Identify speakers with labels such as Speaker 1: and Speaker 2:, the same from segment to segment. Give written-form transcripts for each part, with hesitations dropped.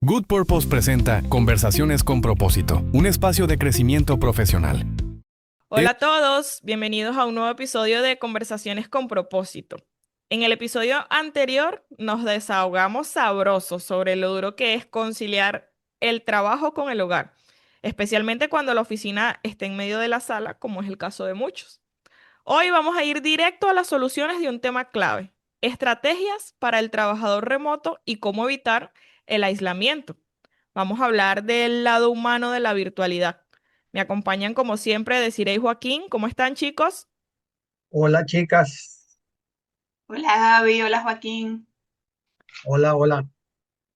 Speaker 1: Good Purpose presenta Conversaciones con propósito, un espacio de crecimiento profesional.
Speaker 2: Hola a todos, bienvenidos a un nuevo episodio de Conversaciones con propósito. En el episodio anterior nos desahogamos sabrosos sobre lo duro que es conciliar el trabajo con el hogar, especialmente cuando la oficina está en medio de la sala, como es el caso de muchos. Hoy vamos a ir directo a las soluciones de un tema clave: estrategias para el trabajador remoto y cómo evitar el aislamiento. Vamos a hablar del lado humano de la virtualidad. Me acompañan como siempre Desiree y Joaquín. ¿Cómo están, chicos?
Speaker 3: Hola chicas,
Speaker 4: Hola Gaby, hola Joaquín.
Speaker 3: hola, hola.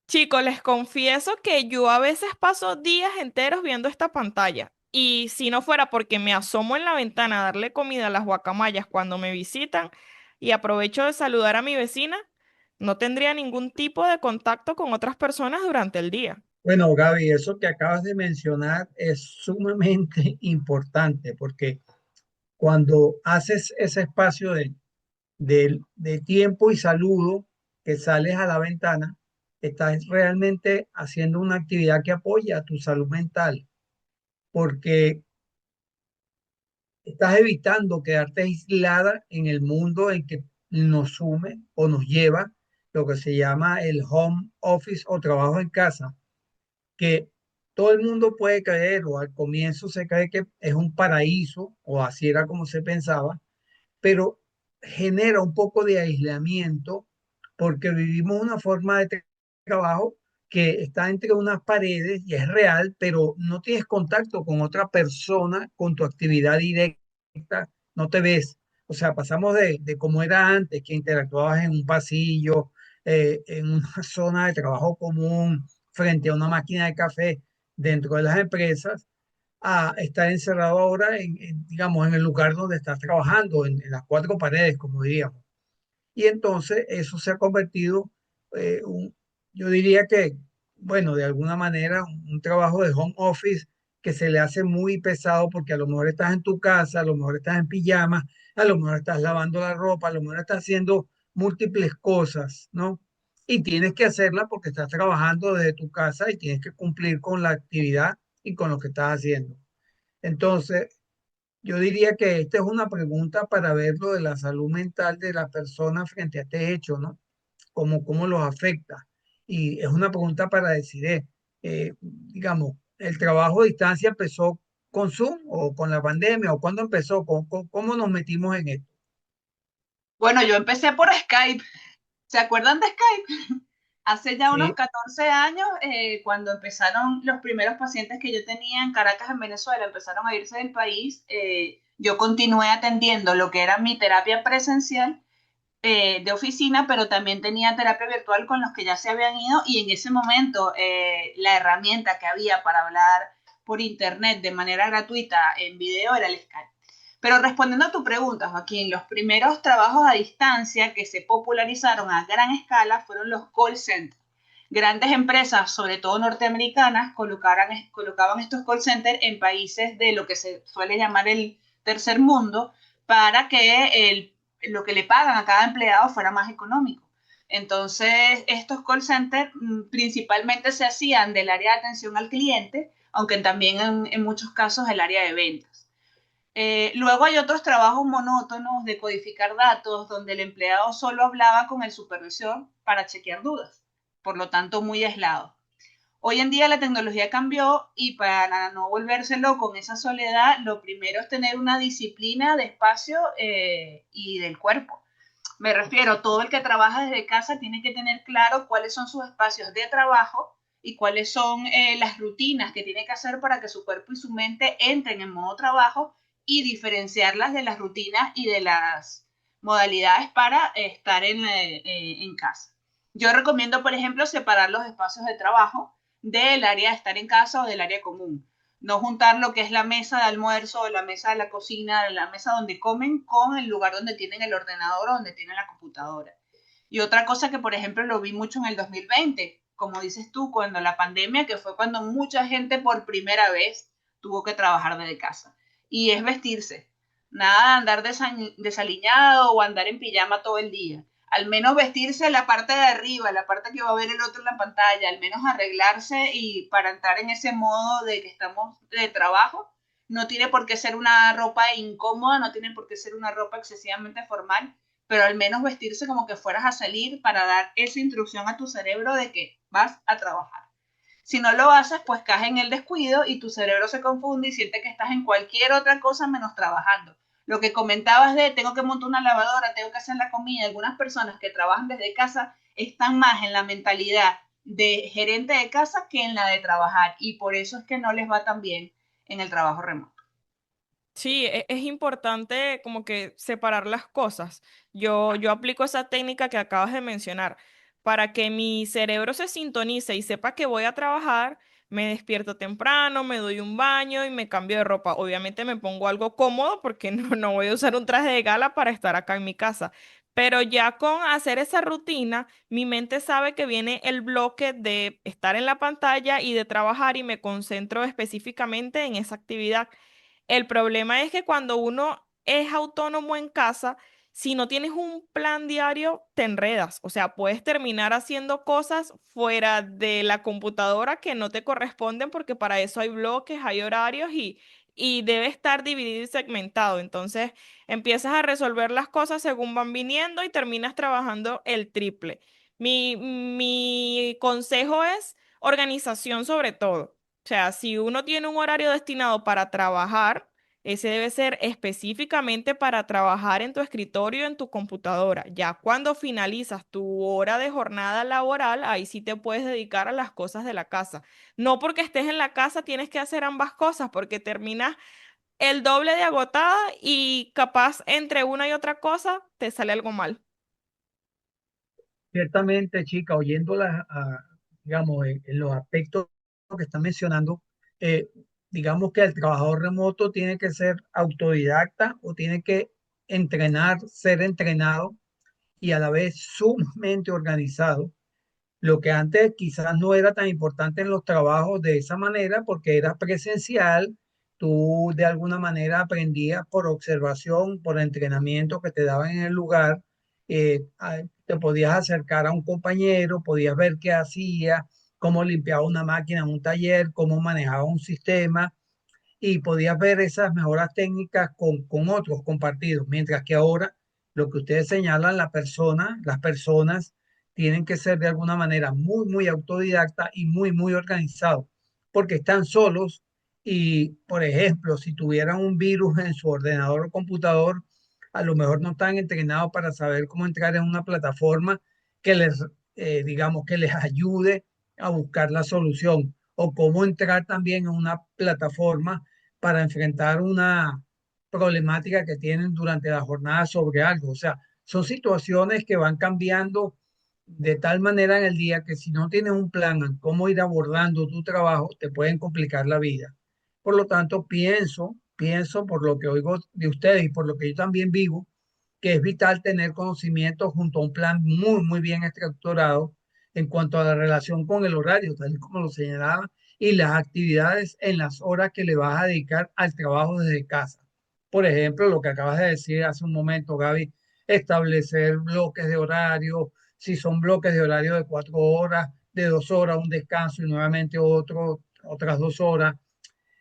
Speaker 2: Chicos, les confieso que yo a veces paso días enteros viendo esta pantalla. Y si no fuera porque me asomo en la ventana a darle comida a las guacamayas cuando me visitan y aprovecho de saludar a mi vecina, no tendría ningún tipo de contacto con otras personas durante el día.
Speaker 3: Bueno, Gaby, eso que acabas de mencionar es sumamente importante porque cuando haces ese espacio de tiempo y saludo que sales a la ventana, estás realmente haciendo una actividad que apoya tu salud mental porque estás evitando quedarte aislada en el mundo en que nos sume o nos lleva lo que se llama el home office o trabajo en casa, que todo el mundo puede creer, o al comienzo se cree que es un paraíso, o así era como se pensaba, pero genera un poco de aislamiento porque vivimos una forma de trabajo que está entre unas paredes y es real, pero no tienes contacto con otra persona, con tu actividad directa, no te ves. O sea, pasamos de cómo era antes, que interactuabas en un pasillo, en una zona de trabajo común, frente a una máquina de café dentro de las empresas, a estar encerrado ahora digamos, en el lugar donde estás trabajando, en las cuatro paredes, como diríamos. Y entonces eso se ha convertido, yo diría que, bueno, de alguna manera, un trabajo de home office que se le hace muy pesado porque a lo mejor estás en tu casa, a lo mejor estás en pijama, a lo mejor estás lavando la ropa, a lo mejor estás haciendo múltiples cosas, ¿no? Y tienes que hacerla porque estás trabajando desde tu casa y tienes que cumplir con la actividad y con lo que estás haciendo. Entonces, yo diría que esta es una pregunta para ver lo de la salud mental de la persona frente a este hecho, ¿no? Cómo los afecta. Y es una pregunta para decir, digamos, ¿el trabajo a distancia empezó con Zoom o con la pandemia o cuándo empezó? ¿Cómo nos metimos en esto?
Speaker 4: Bueno, yo empecé por Skype. ¿Se acuerdan de Skype? Hace ya unos
Speaker 3: Sí,
Speaker 4: 14 años, cuando empezaron los primeros pacientes que yo tenía en Caracas, en Venezuela, empezaron a irse del país, yo continué atendiendo lo que era mi terapia presencial de oficina, pero también tenía terapia virtual con los que ya se habían ido y en ese momento la herramienta que había para hablar por internet de manera gratuita en video era el Skype. Pero respondiendo a tu pregunta, Joaquín, los primeros trabajos a distancia que se popularizaron a gran escala fueron los call centers. Grandes empresas, sobre todo norteamericanas, colocaban estos call centers en países de lo que se suele llamar el tercer mundo para que lo que le pagan a cada empleado fuera más económico. Entonces, estos call centers principalmente se hacían del área de atención al cliente, aunque también en muchos casos el área de ventas. Luego hay otros trabajos monótonos de codificar datos donde el empleado solo hablaba con el supervisor para chequear dudas, por lo tanto muy aislado. Hoy en día la tecnología cambió y para no volvérselo con esa soledad, lo primero es tener una disciplina de espacio y del cuerpo. Me refiero, todo el que trabaja desde casa tiene que tener claro cuáles son sus espacios de trabajo y cuáles son las rutinas que tiene que hacer para que su cuerpo y su mente entren en modo trabajo y diferenciarlas de las rutinas y de las modalidades para estar en casa. Yo recomiendo, por ejemplo, separar los espacios de trabajo del área de estar en casa o del área común. No juntar lo que es la mesa de almuerzo, la mesa de la cocina, la mesa donde comen con el lugar donde tienen el ordenador o donde tienen la computadora. Y otra cosa que, por ejemplo, lo vi mucho en el 2020, como dices tú, cuando la pandemia, que fue cuando mucha gente por primera vez tuvo que trabajar desde casa. Y es vestirse. Nada de andar desaliñado o andar en pijama todo el día. al menos vestirse la parte de arriba, la parte que va a ver el otro en la pantalla, al menos arreglarse y para entrar en ese modo de que estamos de trabajo. No tiene por qué ser una ropa incómoda, no tiene por qué ser una ropa excesivamente formal, pero al menos vestirse como que fueras a salir para dar esa instrucción a tu cerebro de que vas a trabajar. Si no lo haces, pues caes en el descuido y tu cerebro se confunde y siente que estás en cualquier otra cosa menos trabajando. Lo que comentabas de tengo que montar una lavadora, tengo que hacer la comida, algunas personas que trabajan desde casa están más en la mentalidad de gerente de casa que en la de trabajar y por eso es que no les va tan bien en el trabajo remoto.
Speaker 2: Sí, es importante como que separar las cosas. Yo aplico esa técnica que acabas de mencionar para que mi cerebro se sintonice y sepa que voy a trabajar, me despierto temprano, me doy un baño y me cambio de ropa. Obviamente me pongo algo cómodo porque no voy a usar un traje de gala para estar acá en mi casa. Pero ya con hacer esa rutina, mi mente sabe que viene el bloque de estar en la pantalla y de trabajar y me concentro específicamente en esa actividad. El problema es que cuando uno es autónomo en casa, si no tienes un plan diario, te enredas. O sea, puedes terminar haciendo cosas fuera de la computadora que no te corresponden porque para eso hay bloques, hay horarios y debe estar dividido y segmentado. Entonces, empiezas a resolver las cosas según van viniendo y terminas trabajando el triple. Mi consejo es organización sobre todo. O sea, si uno tiene un horario destinado para trabajar, ese debe ser específicamente para trabajar en tu escritorio, en tu computadora. Ya cuando finalizas tu hora de jornada laboral, ahí sí te puedes dedicar a las cosas de la casa. No porque estés en la casa tienes que hacer ambas cosas, porque terminas el doble de agotada y capaz entre una y otra cosa te sale algo mal.
Speaker 3: Ciertamente, chica, oyéndola, digamos, en los aspectos que están mencionando, eh, digamos que el trabajador remoto tiene que ser autodidacta o tiene que entrenar, ser entrenado y a la vez sumamente organizado, lo que antes quizás no era tan importante en los trabajos de esa manera porque era presencial, tú de alguna manera aprendías por observación, por entrenamiento que te daban en el lugar, te podías acercar a un compañero, podías ver qué hacía, cómo limpiaba una máquina en un taller, cómo manejaba un sistema y podías ver esas mejoras técnicas con otros compartidos, mientras que ahora lo que ustedes señalan, las personas tienen que ser de alguna manera muy autodidactas y muy organizados, porque están solos y, por ejemplo, si tuvieran un virus en su ordenador o computador, a lo mejor no están entrenados para saber cómo entrar en una plataforma que digamos, que les ayude a buscar la solución o cómo entrar también en una plataforma para enfrentar una problemática que tienen durante la jornada sobre algo. O sea, son situaciones que van cambiando de tal manera en el día que si no tienes un plan en cómo ir abordando tu trabajo, te pueden complicar la vida. Por lo tanto, pienso por lo que oigo de ustedes y por lo que yo también vivo, que es vital tener conocimiento junto a un plan muy bien estructurado en cuanto a la relación con el horario, tal y como lo señalaba, y las actividades en las horas que le vas a dedicar al trabajo desde casa. Por ejemplo, lo que acabas de decir hace un momento, Gaby, establecer bloques de horario, si son bloques de horario de 4 horas, de 2 horas, un descanso y nuevamente otras 2 horas.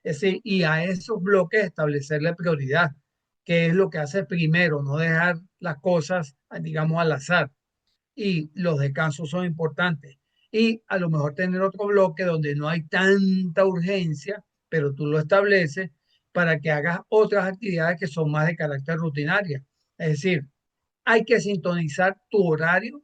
Speaker 3: Es decir, y a esos bloques establecerle prioridad, que es lo que hace primero, no dejar las cosas, digamos, al azar. Y los descansos son importantes. Y a lo mejor tener otro bloque donde no hay tanta urgencia, pero tú lo estableces para que hagas otras actividades que son más de carácter rutinaria. Es decir, hay que sintonizar tu horario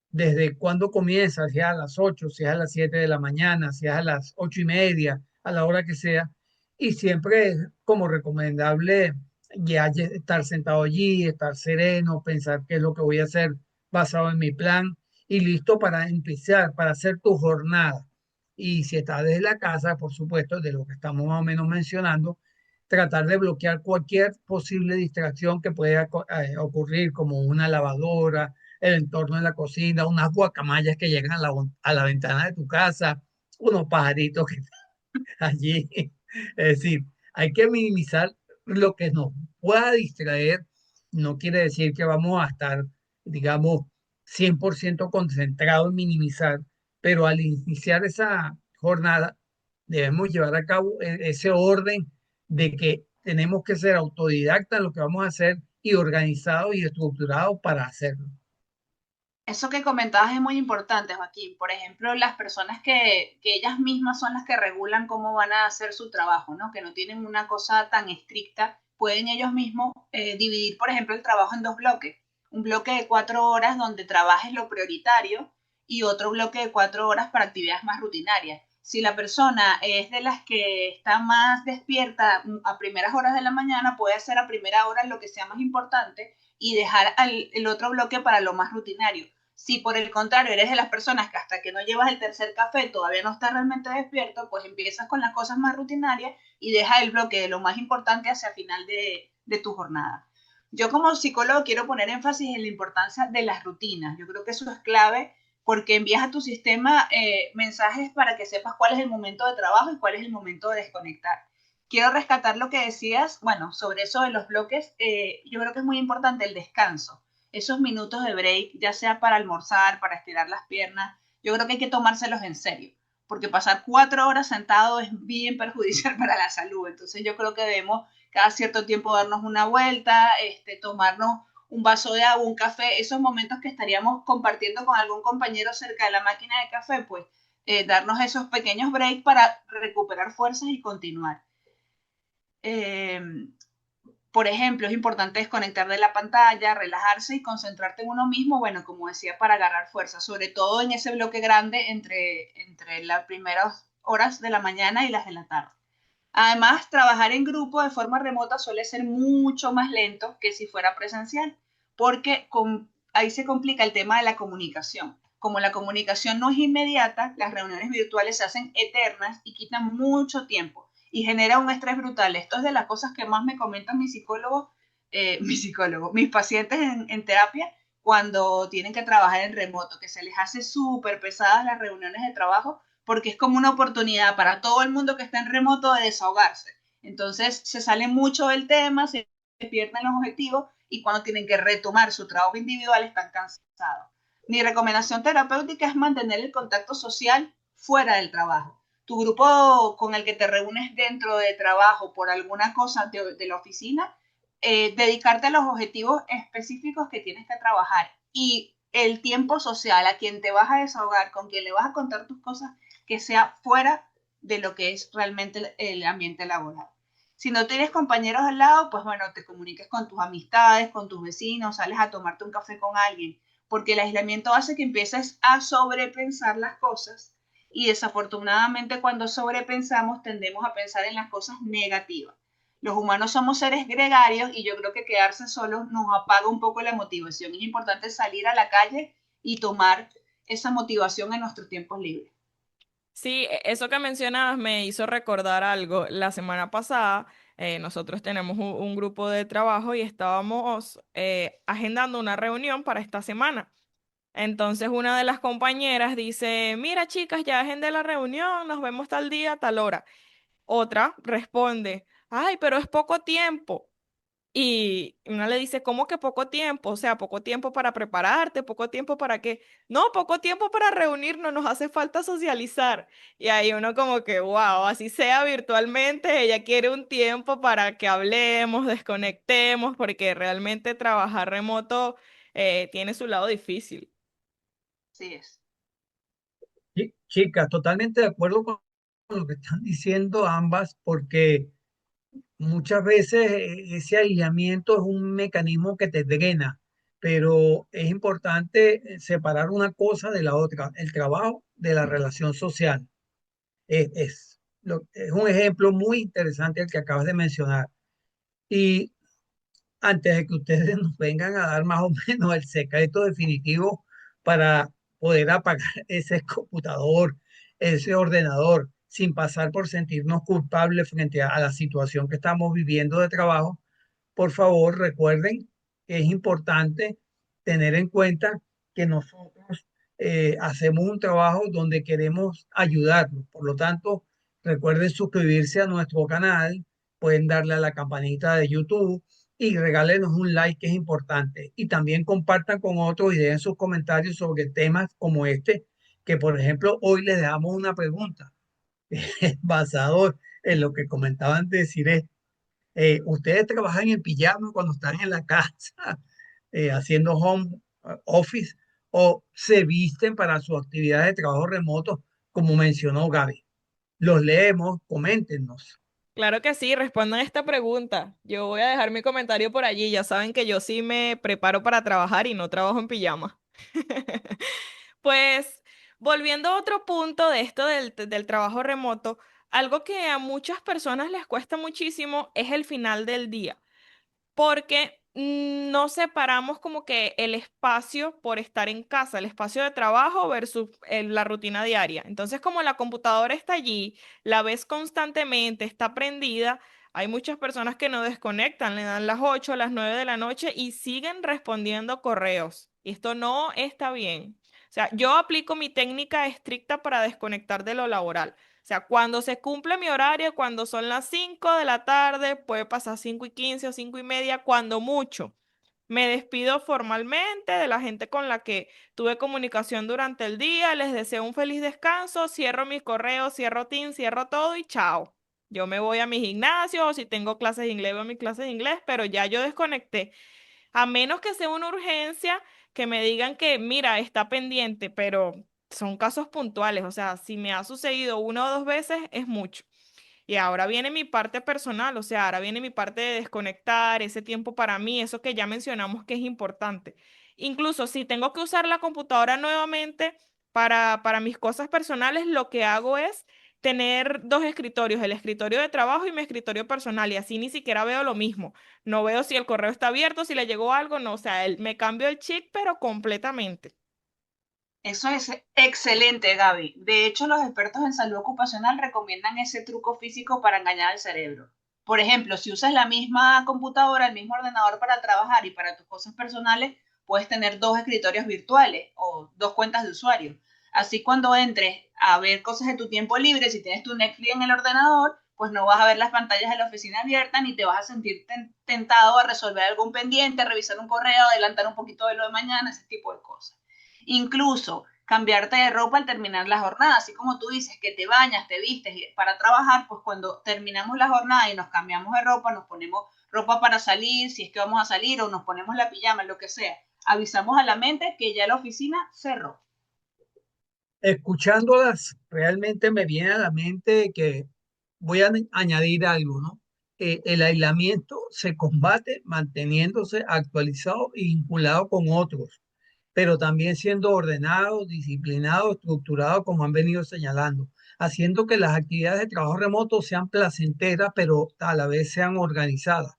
Speaker 3: desde cuando comienza, si es a las 8, si es a las 7 de la mañana, si es a las 8:30, a la hora que sea. Y siempre es como recomendable estar sentado allí, estar sereno, pensar qué es lo que voy a hacer basado en mi plan y listo para empezar, para hacer tu jornada. Y si estás desde la casa, por supuesto, de lo que estamos más o menos mencionando, tratar de bloquear cualquier posible distracción que pueda ocurrir, como una lavadora, el entorno de la cocina, unas guacamayas que llegan a la ventana de tu casa, unos pajaritos que están allí. Es decir, hay que minimizar lo que nos pueda distraer. No quiere decir que vamos a estar, digamos, 100% concentrado en minimizar, pero al iniciar esa jornada debemos llevar a cabo ese orden de que tenemos que ser autodidactas en lo que vamos a hacer y organizados y estructurados para hacerlo.
Speaker 4: Eso que comentabas es muy importante, Joaquín. Por ejemplo, las personas que ellas mismas son las que regulan cómo van a hacer su trabajo, ¿no? Que no tienen una cosa tan estricta, pueden ellos mismos dividir, por ejemplo, el trabajo en dos bloques. Un bloque de 4 horas donde trabajes lo prioritario y otro bloque de 4 horas para actividades más rutinarias. Si la persona es de las que está más despierta a primeras horas de la mañana, puede hacer a primera hora lo que sea más importante y dejar el otro bloque para lo más rutinario. Si por el contrario eres de las personas que hasta que no llevas el tercer café todavía no estás realmente despierto, pues empiezas con las cosas más rutinarias y dejas el bloque de lo más importante hacia el final de tu jornada. Yo como psicólogo quiero poner énfasis en la importancia de las rutinas. Yo creo que eso es clave porque envías a tu sistema mensajes para que sepas cuál es el momento de trabajo y cuál es el momento de desconectar. Quiero rescatar lo que decías, bueno, sobre eso de los bloques. Yo creo que es muy importante el descanso, esos minutos de break, ya sea para almorzar, para estirar las piernas. Yo creo que hay que tomárselos en serio, porque pasar 4 horas sentado es bien perjudicial para la salud. Entonces yo creo que debemos cada cierto tiempo darnos una vuelta, tomarnos un vaso de agua, un café, esos momentos que estaríamos compartiendo con algún compañero cerca de la máquina de café, pues darnos esos pequeños breaks para recuperar fuerzas y continuar. Eh, por ejemplo, es importante desconectar de la pantalla, relajarse y concentrarte en uno mismo, bueno, como decía, para agarrar fuerza, sobre todo en ese bloque grande entre las primeras horas de la mañana y las de la tarde. Además, trabajar en grupo de forma remota suele ser mucho más lento que si fuera presencial, porque ahí se complica el tema de la comunicación. Como la comunicación no es inmediata, las reuniones virtuales se hacen eternas y quitan mucho tiempo y genera un estrés brutal. Esto es de las cosas que más me comentan mis pacientes en terapia cuando tienen que trabajar en remoto, que se les hace súper pesadas las reuniones de trabajo porque es como una oportunidad para todo el mundo que está en remoto de desahogarse. Entonces se sale mucho del tema, se pierden los objetivos y cuando tienen que retomar su trabajo individual están cansados. Mi recomendación terapéutica es mantener el contacto social fuera del trabajo. Tu grupo con el que te reúnes dentro de trabajo por alguna cosa de la oficina, dedicarte a los objetivos específicos que tienes que trabajar y el tiempo social, a quien te vas a desahogar, con quien le vas a contar tus cosas, que sea fuera de lo que es realmente el ambiente laboral. Si no tienes compañeros al lado, pues bueno, te comuniques con tus amistades, con tus vecinos, sales a tomarte un café con alguien, porque el aislamiento hace que empieces a sobrepensar las cosas y desafortunadamente cuando sobrepensamos tendemos a pensar en las cosas negativas. Los humanos somos seres gregarios y yo creo que quedarse solos nos apaga un poco la motivación. Es importante salir a la calle y tomar esa motivación en nuestros tiempos libres.
Speaker 2: Sí, eso que mencionabas me hizo recordar algo. La semana pasada nosotros tenemos un grupo de trabajo y estábamos agendando una reunión para esta semana. Entonces una de las compañeras dice, mira chicas, ya agendé la reunión, nos vemos tal día, tal hora. Otra responde, ay, pero es poco tiempo. Y una le dice, ¿cómo que poco tiempo? O sea, poco tiempo para prepararte, poco tiempo para qué. No, poco tiempo para reunirnos, nos hace falta socializar. Y ahí uno como que, wow, así sea virtualmente, ella quiere un tiempo para que hablemos, desconectemos, porque realmente trabajar remoto tiene su lado difícil.
Speaker 4: Así es.
Speaker 3: Chicas, totalmente de acuerdo con lo que están diciendo ambas, porque muchas veces ese aislamiento es un mecanismo que te drena, pero es importante separar una cosa de la otra, el trabajo de la relación social. Es un ejemplo muy interesante el que acabas de mencionar. Y antes de que ustedes nos vengan a dar más o menos el secreto definitivo para poder apagar ese computador, ese ordenador, sin pasar por sentirnos culpables frente a la situación que estamos viviendo de trabajo, por favor recuerden que es importante tener en cuenta que nosotros hacemos un trabajo donde queremos ayudarlos. Por lo tanto, recuerden suscribirse a nuestro canal, pueden darle a la campanita de YouTube y regálenos un like que es importante. Y también compartan con otros y dejen sus comentarios sobre temas como este, que por ejemplo hoy les dejamos una pregunta basado en lo que comentaban de decir ¿ustedes trabajan en pijama cuando están en la casa haciendo home office o se visten para su actividad de trabajo remoto, como mencionó Gaby? Los leemos, coméntenos.
Speaker 2: Claro que sí, respondan esta pregunta. Yo voy a dejar mi comentario por allí. Ya saben que yo sí me preparo para trabajar y no trabajo en pijama. Pues volviendo a otro punto de esto del trabajo remoto, algo que a muchas personas les cuesta muchísimo es el final del día, porque no separamos como que el espacio por estar en casa, el espacio de trabajo versus la rutina diaria. Entonces, como la computadora está allí, la ves constantemente, está prendida, hay muchas personas que no desconectan, le dan las 8, las 9 de la noche y siguen respondiendo correos. Y esto no está bien. O sea, yo aplico mi técnica estricta para desconectar de lo laboral. O sea, cuando se cumple mi horario, cuando son las 5 de la tarde, puede pasar 5:15 o 5:30, cuando mucho. Me despido formalmente de la gente con la que tuve comunicación durante el día, les deseo un feliz descanso, cierro mis correos, cierro Teams, cierro todo y chao. Yo me voy a mi gimnasio o si tengo clases de inglés, voy a mis clases de inglés, pero ya yo desconecté. A menos que sea una urgencia, que me digan que, mira, está pendiente, pero son casos puntuales. O sea, si me ha sucedido una o dos veces, es mucho. Y ahora viene mi parte personal, o sea, ahora viene mi parte de desconectar, ese tiempo para mí, eso que ya mencionamos que es importante. Incluso si tengo que usar la computadora nuevamente para mis cosas personales, lo que hago es tener dos escritorios, el escritorio de trabajo y mi escritorio personal, y así ni siquiera veo lo mismo. No veo si el correo está abierto, si le llegó algo, no, o sea, me cambio el chip, pero completamente.
Speaker 4: Eso es excelente, Gaby. De hecho, los expertos en salud ocupacional recomiendan ese truco físico para engañar al cerebro. Por ejemplo, si usas la misma computadora, el mismo ordenador para trabajar y para tus cosas personales, puedes tener dos escritorios virtuales o dos cuentas de usuario. Así cuando entres a ver cosas de tu tiempo libre, si tienes tu Netflix en el ordenador, pues no vas a ver las pantallas de la oficina abiertas ni te vas a sentir tentado a resolver algún pendiente, a revisar un correo, adelantar un poquito de lo de mañana, ese tipo de cosas. Incluso cambiarte de ropa al terminar la jornada, así como tú dices que te bañas, te vistes para trabajar, pues cuando terminamos la jornada y nos cambiamos de ropa, nos ponemos ropa para salir, si es que vamos a salir, o nos ponemos la pijama, lo que sea, avisamos a la mente que ya la oficina cerró.
Speaker 3: Escuchándolas, realmente me viene a la mente que voy a añadir algo, ¿no? El aislamiento se combate manteniéndose actualizado y vinculado con otros, pero también siendo ordenado, disciplinado, estructurado, como han venido señalando, haciendo que las actividades de trabajo remoto sean placenteras, pero a la vez sean organizadas.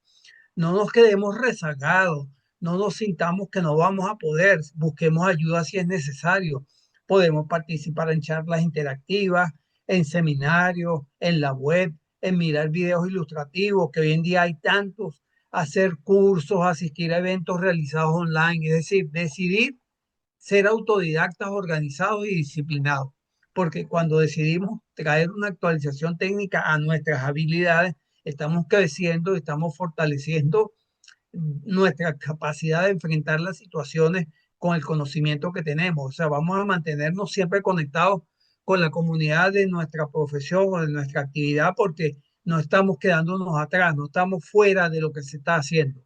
Speaker 3: No nos quedemos rezagados, no nos sintamos que no vamos a poder, busquemos ayuda si es necesario. Podemos participar en charlas interactivas, en seminarios, en la web, en mirar videos ilustrativos, que hoy en día hay tantos, hacer cursos, asistir a eventos realizados online, es decir, decidir ser autodidactas, organizados y disciplinados, porque cuando decidimos traer una actualización técnica a nuestras habilidades, estamos creciendo, estamos fortaleciendo nuestra capacidad de enfrentar las situaciones con el conocimiento que tenemos. O sea, vamos a mantenernos siempre conectados con la comunidad de nuestra profesión o de nuestra actividad porque no estamos quedándonos atrás, no estamos fuera de lo que se está haciendo.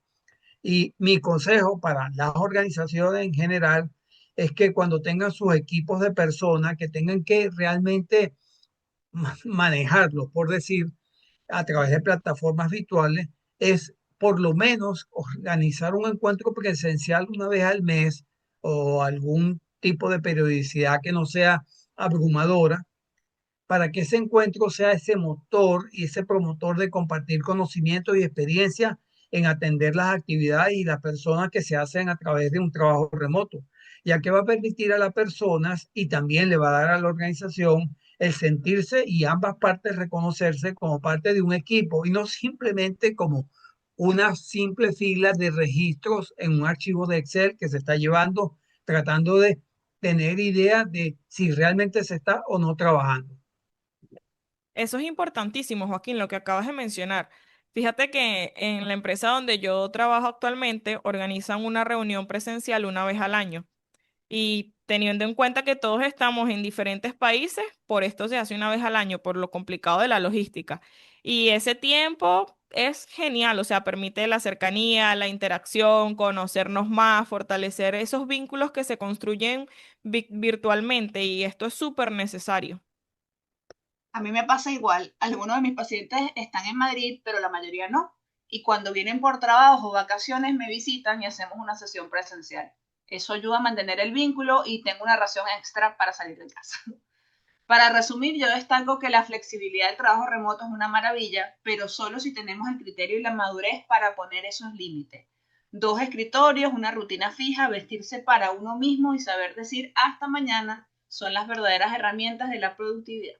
Speaker 3: Y mi consejo para las organizaciones en general es que cuando tengan sus equipos de personas, que tengan que realmente manejarlos, por decir, a través de plataformas virtuales, es por lo menos organizar un encuentro presencial una vez al mes o algún tipo de periodicidad que no sea abrumadora, para que ese encuentro sea ese motor y ese promotor de compartir conocimientos y experiencias en atender las actividades y las personas que se hacen a través de un trabajo remoto, ya que va a permitir a las personas y también le va a dar a la organización el sentirse y ambas partes reconocerse como parte de un equipo y no simplemente como una simple fila de registros en un archivo de Excel que se está llevando, tratando de tener idea de si realmente se está o no trabajando.
Speaker 2: Eso es importantísimo, Joaquín, lo que acabas de mencionar. Fíjate que en la empresa donde yo trabajo actualmente organizan una reunión presencial una vez al año. Y teniendo en cuenta que todos estamos en diferentes países, por esto se hace una vez al año, por lo complicado de la logística. Y ese tiempo es genial, o sea, permite la cercanía, la interacción, conocernos más, fortalecer esos vínculos que se construyen virtualmente y esto es súper necesario.
Speaker 4: A mí me pasa igual. Algunos de mis pacientes están en Madrid, pero la mayoría no. Y cuando vienen por trabajo o vacaciones me visitan y hacemos una sesión presencial. Eso ayuda a mantener el vínculo y tengo una razón extra para salir de casa. Para resumir, yo destaco que la flexibilidad del trabajo remoto es una maravilla, pero solo si tenemos el criterio y la madurez para poner esos límites. 2 escritorios, una rutina fija, vestirse para uno mismo y saber decir hasta mañana son las verdaderas herramientas de la productividad.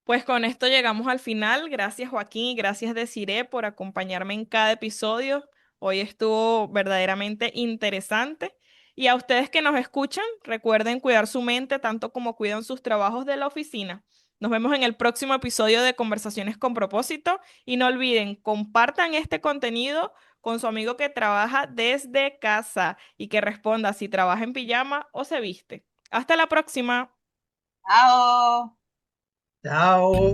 Speaker 2: Pues con esto llegamos al final. Gracias Joaquín y gracias Desiree por acompañarme en cada episodio. Hoy estuvo verdaderamente interesante. Y a ustedes que nos escuchan, recuerden cuidar su mente tanto como cuidan sus trabajos de la oficina. Nos vemos en el próximo episodio de Conversaciones con Propósito y no olviden, compartan este contenido con su amigo que trabaja desde casa y que responda si trabaja en pijama o se viste. Hasta la próxima.
Speaker 4: ¡Chao!
Speaker 3: Chao.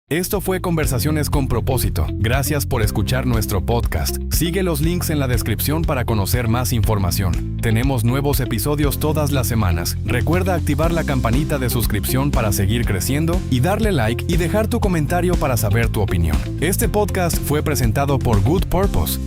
Speaker 1: Esto fue Conversaciones con Propósito. Gracias por escuchar nuestro podcast. Sigue los links en la descripción para conocer más información. Tenemos nuevos episodios todas las semanas. Recuerda activar la campanita de suscripción para seguir creciendo y darle like y dejar tu comentario para saber tu opinión. Este podcast fue presentado por Good Purpose.